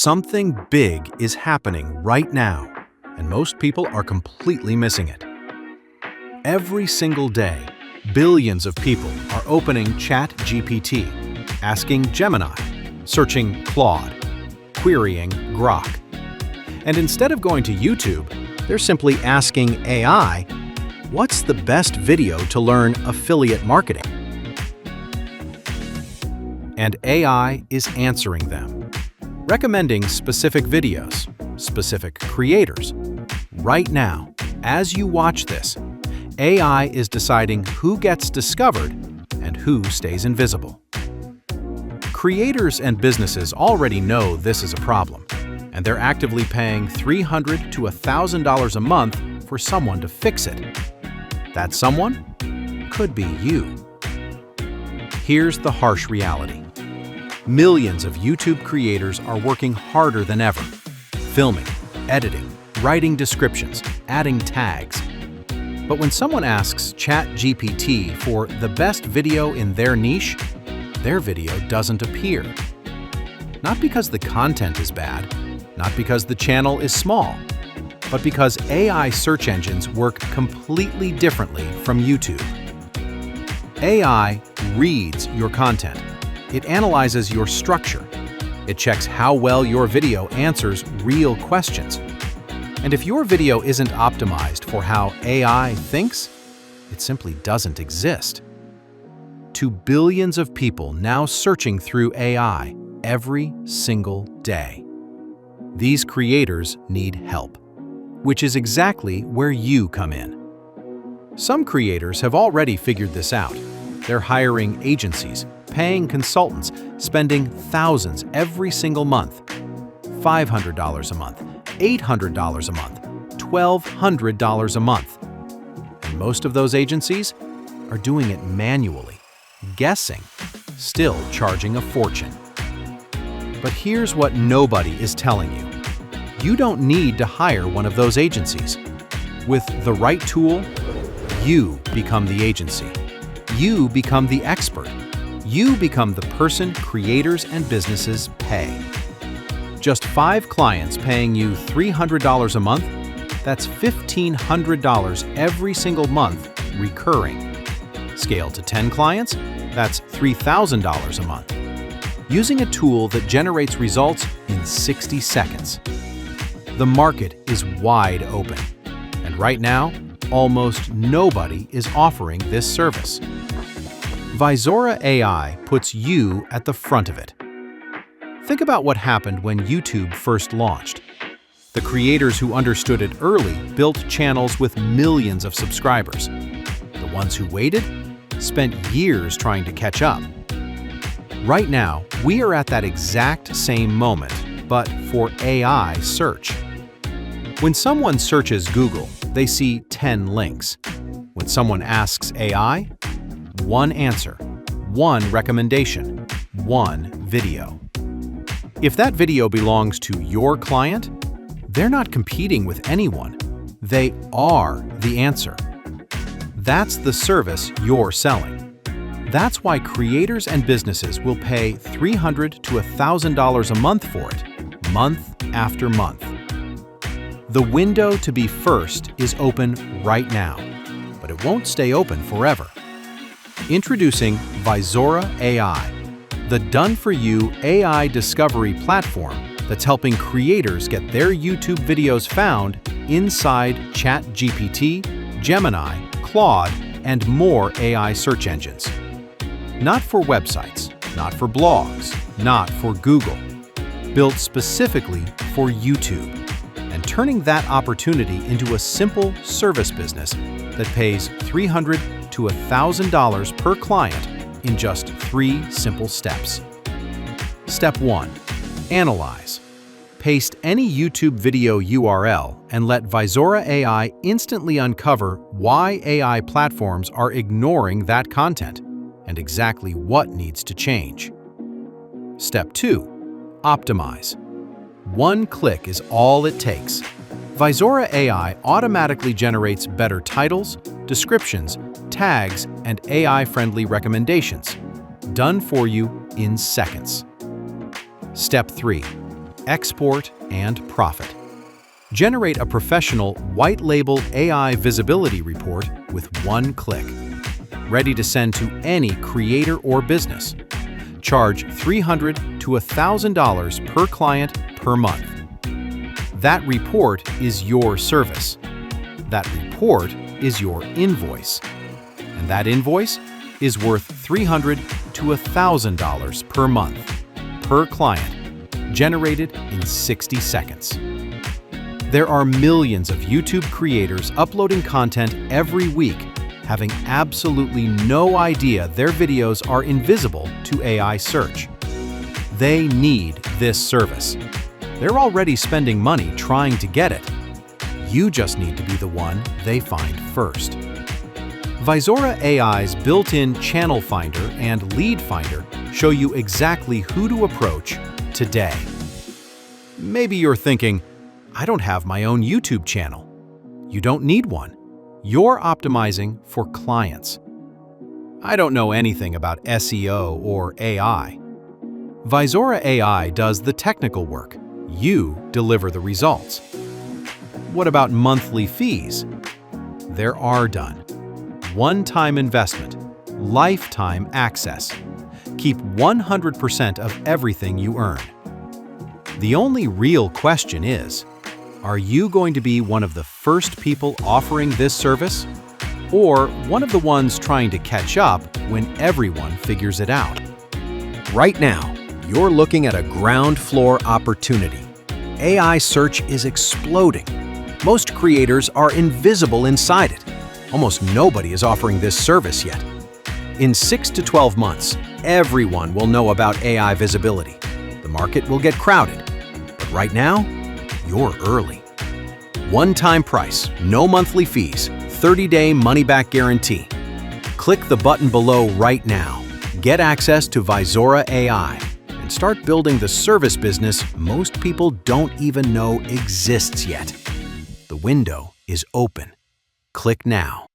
Something big is happening right now, and most people are completely missing it. Every single day, billions of people are opening ChatGPT, asking Gemini, searching Claude, querying Grok. And instead of going to YouTube, they're simply asking AI, what's the best video to learn affiliate marketing? And AI is answering them, recommending specific videos, specific creators. Right now, as you watch this, AI is deciding who gets discovered and who stays invisible. Creators and businesses already know this is a problem, and they're actively paying $300 to $1,000 a month for someone to fix it. That someone could be you. Here's the harsh reality. Millions of YouTube creators are working harder than ever, filming, editing, writing descriptions, adding tags. But when someone asks ChatGPT for the best video in their niche, their video doesn't appear. Not because the content is bad, not because the channel is small, but because AI search engines work completely differently from YouTube. AI reads your content. It analyzes your structure. It checks how well your video answers real questions. And if your video isn't optimized for how AI thinks, it simply doesn't exist. To billions of people now searching through AI every single day. These creators need help, which is exactly where you come in. Some creators have already figured this out. They're hiring agencies, paying consultants, spending thousands every single month. $500 a month, $800 a month, $1,200 a month. And most of those agencies are doing it manually, guessing, still charging a fortune. But here's what nobody is telling you. You don't need to hire one of those agencies. With the right tool, you become the agency. You become the expert. You become the person creators and businesses pay. Just 5 clients paying you $300 a month, that's $1,500 every single month recurring. Scale to 10 clients, that's $3,000 a month. Using a tool that generates results in 60 seconds. The market is wide open, and right now, almost nobody is offering this service. Visora AI puts you at the front of it. Think about what happened when YouTube first launched. The creators who understood it early built channels with millions of subscribers. The ones who waited spent years trying to catch up. Right now, we are at that exact same moment, but for AI search. When someone searches Google, they see 10 links. When someone asks AI, 1 answer, 1 recommendation, 1 video. If that video belongs to your client, they're not competing with anyone. They are the answer. That's the service you're selling. That's why creators and businesses will pay $300 to $1,000 a month for it, month after month. The window to be first is open right now, but it won't stay open forever. Introducing Visora AI, the done-for-you AI discovery platform that's helping creators get their YouTube videos found inside ChatGPT, Gemini, Claude, and more AI search engines. Not for websites, not for blogs, not for Google. Built specifically for YouTube, and turning that opportunity into a simple service business that pays $300 to $1,000 per client in just 3 simple steps. Step 1. Analyze. Paste any YouTube video URL and let Visora AI instantly uncover why AI platforms are ignoring that content and exactly what needs to change. Step 2. Optimize. 1 click is all it takes. Visora AI automatically generates better titles, descriptions, tags, and AI-friendly recommendations, done for you in seconds. Step 3. export, and profit. Generate a professional white-label AI visibility report with one click. Ready to send to any creator or business. Charge $300 to $1,000 per client per month. That report is your service. That report is your invoice. And that invoice is worth $300 to $1,000 per month, per client, generated in 60 seconds. There are millions of YouTube creators uploading content every week, having absolutely no idea their videos are invisible to AI search. They need this service. They're already spending money trying to get it. You just need to be the one they find first. Visora AI's built-in Channel Finder and Lead Finder show you exactly who to approach today. Maybe you're thinking, I don't have my own YouTube channel. You don't need one. You're optimizing for clients. I don't know anything about SEO or AI. Visora AI does the technical work. You deliver the results. What about monthly fees? There are done. One-time investment, lifetime access. Keep 100% of everything you earn. The only real question is, are you going to be one of the first people offering this service? Or one of the ones trying to catch up when everyone figures it out? Right now, you're looking at a ground floor opportunity. AI search is exploding. Most creators are invisible inside it. Almost nobody is offering this service yet. In 6 to 12 months, everyone will know about AI visibility. The market will get crowded. But right now, you're early. One-time price, no monthly fees, 30-day money-back guarantee. Click the button below right now. Get access to Visora AI and start building the service business most people don't even know exists yet. The window is open. Click now.